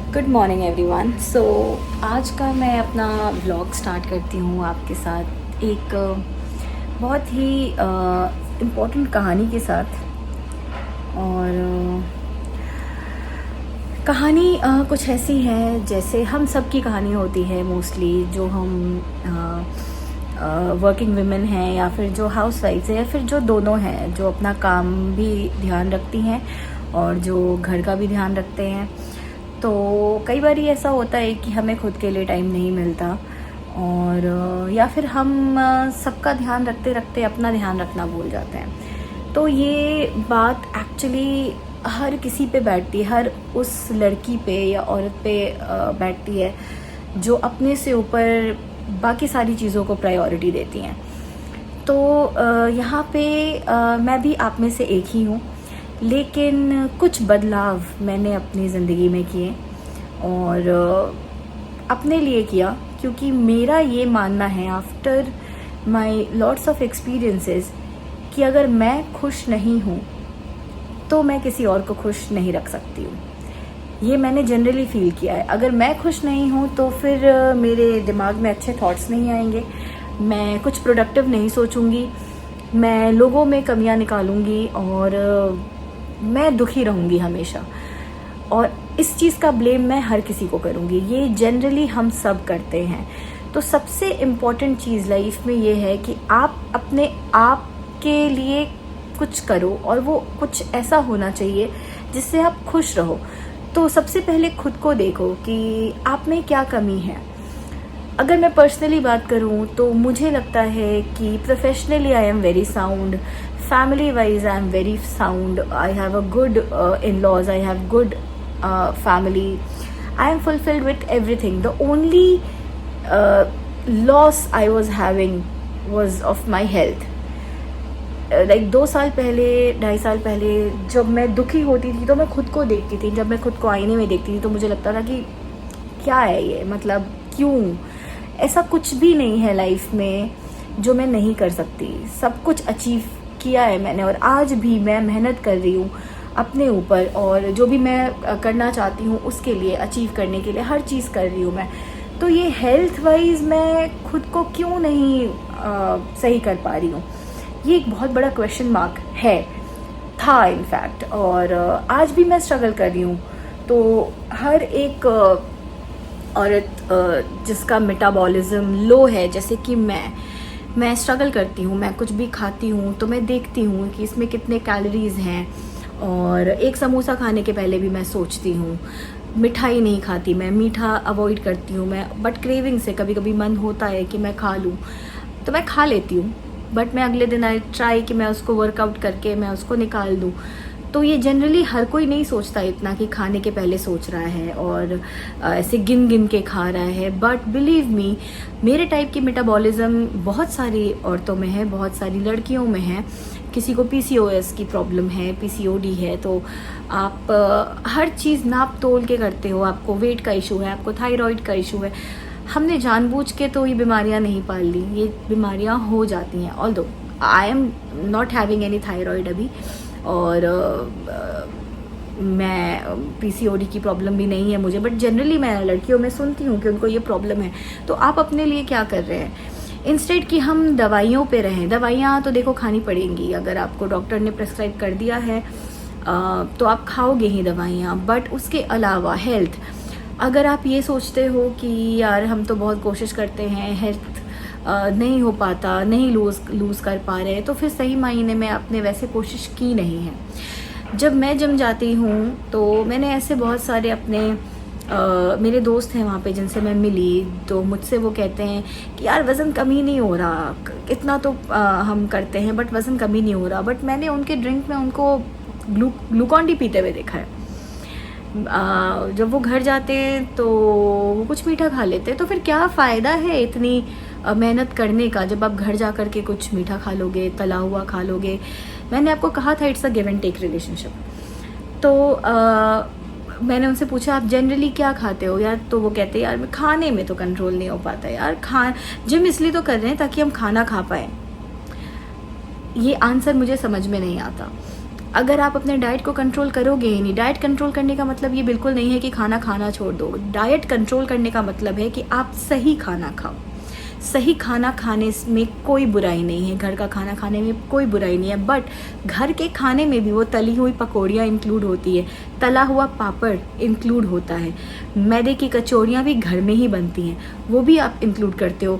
Good morning everyone. सो आज का मैं अपना व्लॉग स्टार्ट करती हूँ आपके साथ एक बहुत ही इम्पोर्टेंट कहानी के साथ। और कहानी कुछ ऐसी है जैसे हम सब की कहानी होती है मोस्टली, जो हम वर्किंग वुमेन हैं या फिर जो हाउस वाइफ्स हैं या फिर जो दोनों हैं, जो अपना काम भी ध्यान रखती हैं और जो घर का भी ध्यान रखते हैं। तो कई बार ऐसा होता है कि हमें खुद के लिए टाइम नहीं मिलता, और या फिर हम सबका ध्यान रखते रखते अपना ध्यान रखना भूल जाते हैं। तो ये बात एक्चुअली हर किसी पे बैठती है, हर उस लड़की पे या औरत पे बैठती है जो अपने से ऊपर बाकी सारी चीज़ों को प्रायोरिटी देती हैं। तो यहाँ पे मैं भी आप में से एक ही हूँ, लेकिन कुछ बदलाव मैंने अपनी ज़िंदगी में किए और अपने लिए किया, क्योंकि मेरा ये मानना है after my lots of experiences कि अगर मैं खुश नहीं हूँ तो मैं किसी और को खुश नहीं रख सकती हूँ। ये मैंने जनरली फील किया है। अगर मैं खुश नहीं हूँ तो फिर मेरे दिमाग में अच्छे थॉट्स नहीं आएंगे, मैं कुछ प्रोडक्टिव नहीं सोचूंगी, मैं लोगों में कमियाँ निकालूंगी और मैं दुखी रहूँगी हमेशा। और इस चीज़ का ब्लेम मैं हर किसी को करूँगी। ये जनरली हम सब करते हैं। तो सबसे इम्पॉर्टेंट चीज़ लाइफ में ये है कि आप अपने आप के लिए कुछ करो, और वो कुछ ऐसा होना चाहिए जिससे आप खुश रहो। तो सबसे पहले खुद को देखो कि आप में क्या कमी है। अगर मैं पर्सनली बात करूं तो मुझे लगता है कि professionally I am very sound, family wise I am very sound, I have a good in-laws, I have good family, I am fulfilled with everything. The only loss I was having was of my health. Like 2 साल पहले, 2.5 साल पहले जब मैं दुखी होती थी तो मैं खुद को देखती थी। जब मैं खुद को आईने में देखती थी तो मुझे लगता था कि क्या है ये, मतलब क्यों, ऐसा कुछ भी नहीं है लाइफ में जो मैं नहीं कर सकती। सब कुछ अचीव किया है मैंने, और आज भी मैं मेहनत कर रही हूँ अपने ऊपर, और जो भी मैं करना चाहती हूँ उसके लिए, अचीव करने के लिए हर चीज़ कर रही हूँ मैं। तो ये हेल्थ वाइज मैं खुद को क्यों नहीं सही कर पा रही हूँ, ये एक बहुत बड़ा क्वेश्चन मार्क था इनफैक्ट। और आज भी मैं स्ट्रगल कर रही हूँ। तो हर एक औरत जिसका मेटाबॉलिज्म लो है, जैसे कि मैं स्ट्रगल करती हूँ। मैं कुछ भी खाती हूँ तो मैं देखती हूँ कि इसमें कितने कैलोरीज़ हैं, और एक समोसा खाने के पहले भी मैं सोचती हूँ। मिठाई नहीं खाती मैं, मीठा अवॉइड करती हूँ मैं, बट क्रेविंग से कभी कभी मन होता है कि मैं खा लूँ तो मैं खा लेती हूँ, बट मैं अगले दिन आई ट्राई कि मैं उसको वर्कआउट करके मैं उसको निकाल दूँ। तो ये जनरली हर कोई नहीं सोचता इतना कि खाने के पहले सोच रहा है और ऐसे गिन गिन के खा रहा है। बट बिलीव मी, मेरे टाइप की मेटाबॉलिज्म बहुत सारी औरतों में है, बहुत सारी लड़कियों में है। किसी को PCOS की प्रॉब्लम है, PCOD है, तो आप हर चीज़ नाप तोल के करते हो। आपको वेट का इशू है, आपको थायराइड का इशू है। हमने जानबूझ के तो ये बीमारियां नहीं पाल ली, ये बीमारियां हो जाती हैं। Although I am not having any thyroid अभी, और मैं PCOD की प्रॉब्लम भी नहीं है मुझे, बट जनरली मैं लड़कियों में सुनती हूँ कि उनको ये प्रॉब्लम है। तो आप अपने लिए क्या कर रहे हैं? इंस्टेड कि हम दवाइयों पे रहें, दवाइयाँ तो देखो खानी पड़ेंगी। अगर आपको डॉक्टर ने प्रेस्क्राइब कर दिया है तो आप खाओगे ही दवाइयाँ, बट उसके अलावा हेल्थ, अगर आप ये सोचते हो कि यार हम तो बहुत कोशिश करते हैं, हेल्थ नहीं हो पाता, नहीं लूज़ कर पा रहे, तो फिर सही मायने में आपने वैसे कोशिश की नहीं है। जब मैं जिम जाती हूँ तो मैंने ऐसे बहुत सारे अपने मेरे दोस्त हैं वहाँ पे जिनसे मैं मिली, तो मुझसे वो कहते हैं कि यार वज़न कम ही नहीं हो रहा, इतना तो हम करते हैं बट वज़न कम ही नहीं हो रहा। बट मैंने उनके ड्रिंक में उनको ग्लूकॉन डी पीते हुए देखा है। जब वो घर जाते हैं तो वो कुछ मीठा खा लेते हैं। तो फिर क्या फ़ायदा है इतनी मेहनत करने का जब आप घर जा कर के कुछ मीठा खा लोगे, तला हुआ खा लोगे। मैंने आपको कहा था it's a give and take relationship. तो मैंने उनसे पूछा आप जनरली क्या खाते हो यार, तो वो कहते हैं यार मैं खाने में तो कंट्रोल नहीं हो पाता यार, जिम इसलिए तो कर रहे हैं ताकि हम खाना खा पाए। ये आंसर मुझे समझ में नहीं आता। अगर आप अपने डाइट को कंट्रोल करोगे ही नहीं, डाइट कंट्रोल करने का मतलब ये बिल्कुल नहीं है कि खाना खाना छोड़ दो। डाइट कंट्रोल करने का मतलब है कि आप सही खाना खाओ। सही खाना खाने में कोई बुराई नहीं है, घर का खाना खाने में कोई बुराई नहीं है, बट घर के खाने में भी वो तली हुई पकौड़ियाँ इंक्लूड होती है, तला हुआ पापड़ इंक्लूड होता है, मैदे की कचौड़ियाँ भी घर में ही बनती हैं, वो भी आप इंक्लूड करते हो।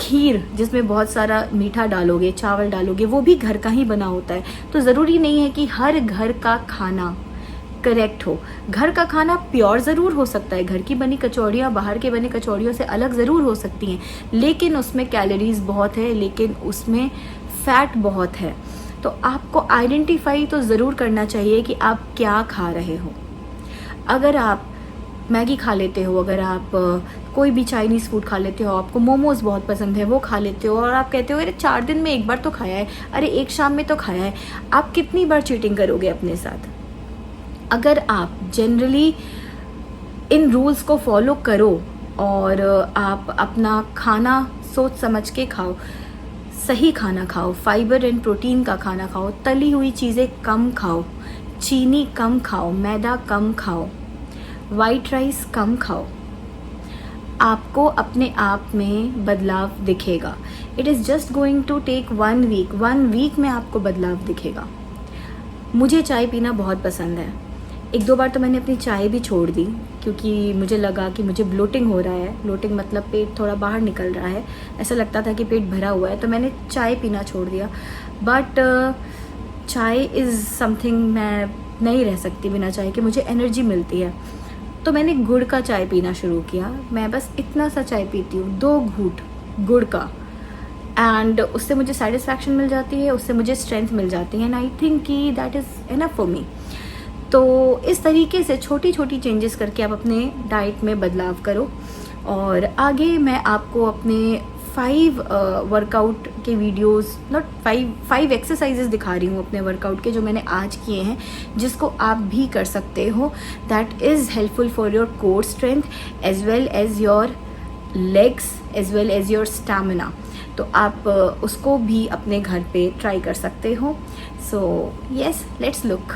खीर जिसमें बहुत सारा मीठा डालोगे, चावल डालोगे, वो भी घर का ही बना होता है। तो ज़रूरी नहीं है कि हर घर का खाना करेक्ट हो। घर का खाना प्योर ज़रूर हो सकता है, घर की बनी कचौड़ियाँ बाहर के बने कचौड़ियों से अलग ज़रूर हो सकती हैं, लेकिन उसमें कैलोरीज बहुत है, लेकिन उसमें फ़ैट बहुत है। तो आपको आइडेंटिफाई तो ज़रूर करना चाहिए कि आप क्या खा रहे हो। अगर आप मैगी खा लेते हो, अगर आप कोई भी चाइनीज़ फूड खा लेते हो, आपको मोमोज़ बहुत पसंद है, वो खा लेते हो, और आप कहते हो अरे 4 दिन में एक बार तो खाया है, अरे एक शाम में तो खाया है, आप कितनी बार चीटिंग करोगे अपने साथ? अगर आप जनरली इन रूल्स को फॉलो करो और आप अपना खाना सोच समझ के खाओ, सही खाना खाओ, फाइबर एंड प्रोटीन का खाना खाओ, तली हुई चीज़ें कम खाओ, चीनी कम खाओ, मैदा कम खाओ, वाइट राइस कम खाओ, आपको अपने आप में बदलाव दिखेगा। It is just going to take 1 week, 1 week में आपको बदलाव दिखेगा। मुझे चाय पीना बहुत पसंद है। 1-2 बार तो मैंने अपनी चाय भी छोड़ दी, क्योंकि मुझे लगा कि मुझे ब्लोटिंग हो रहा है। ब्लोटिंग मतलब पेट थोड़ा बाहर निकल रहा है, ऐसा लगता था कि पेट भरा हुआ है, तो मैंने चाय पीना छोड़ दिया। बट चाय इज़ समथिंग, मैं नहीं रह सकती बिना चाय के, मुझे एनर्जी मिलती है। तो मैंने गुड़ का चाय पीना शुरू किया। मैं बस इतना सा चाय पीती हूँ, 2 घूंट गुड़ का, एंड उससे मुझे सेटिस्फैक्शन मिल जाती है, उससे मुझे स्ट्रेंथ मिल जाती है, एंड आई थिंक कि that is enough for me. तो इस तरीके से छोटी छोटी चेंजेस करके आप अपने डाइट में बदलाव करो। और आगे मैं आपको अपने 5 वर्कआउट के वीडियोस, नॉट 5 एक्सरसाइजेस दिखा रही हूँ अपने वर्कआउट के, जो मैंने आज किए हैं, जिसको आप भी कर सकते हो। That is helpful for your core strength as well as your legs as well as your stamina. तो आप उसको भी अपने घर पे ट्राई कर सकते हो। So yes, let's look.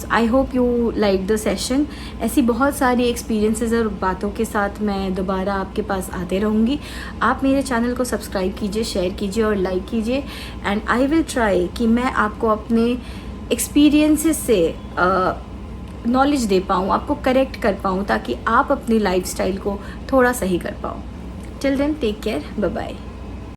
I hope you like the session. ऐसी बहुत सारी एक्सपीरियंसेस और बातों के साथ मैं दोबारा आपके पास आते रहूँगी। आप मेरे चैनल को सब्सक्राइब कीजिए, शेयर कीजिए और लाइक कीजिए। एंड आई विल ट्राई कि मैं आपको अपने एक्सपीरियंसेस से नॉलेज दे पाऊँ, आपको करेक्ट कर पाऊँ, ताकि आप अपनी लाइफस्टाइल को थोड़ा सही कर पाओ। Till then take care, bye bye.